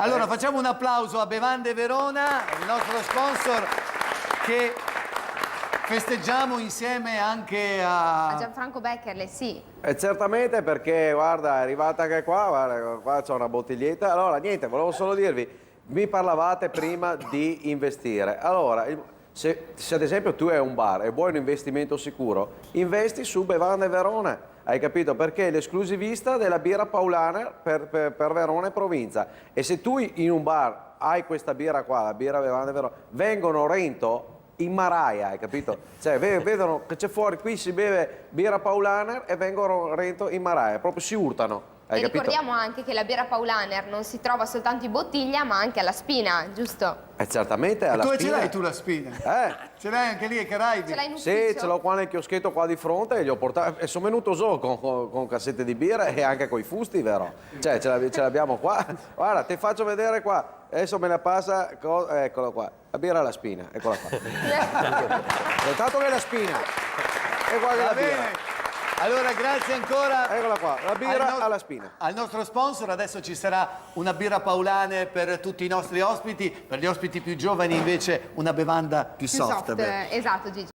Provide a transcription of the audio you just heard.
Allora facciamo un applauso a Bevande Verona, il nostro sponsor, che festeggiamo insieme anche A Gianfranco Beckerle, sì. Certamente, perché guarda, è arrivata anche qua, guarda, qua c'è una bottiglietta. Allora, niente, volevo solo dirvi, mi parlavate prima di investire. Allora, se ad esempio tu hai un bar e vuoi un investimento sicuro, investi su Bevande Verona, hai capito? Perché è l'esclusivista della birra Paulaner per Verona e provincia. E se tu in un bar hai questa birra qua, la birra Bevande Verona, vengono rento in Maraia, hai capito? Cioè, vedono che c'è fuori, qui si beve birra Paulaner e vengono rento in Maraia, proprio si urtano, hai E capito? ricordiamo anche che la birra Paulaner non si trova soltanto in bottiglia, ma anche alla spina, giusto? Certamente alla tu spina. ce l'hai tu la spina? Ce l'hai anche lì ai Caraibi? Ce l'hai in ufficio? Sì, ce l'ho qua nel chioschetto qua di fronte e gli ho portato, e sono venuto solo con cassette di birra e anche con i fusti, vero? Cioè, ce l'abbiamo qua. Guarda, ti faccio vedere qua. Adesso me la passa, eccolo qua. La birra alla spina, eccola qua. Intanto che è la spina. E qua che è Va la birra. bene. Allora grazie ancora. Eccola qua, la birra alla spina. Al nostro sponsor adesso ci sarà una birra Paulane per tutti i nostri ospiti, per gli ospiti più giovani invece una bevanda più soft. Esatto, Gigi.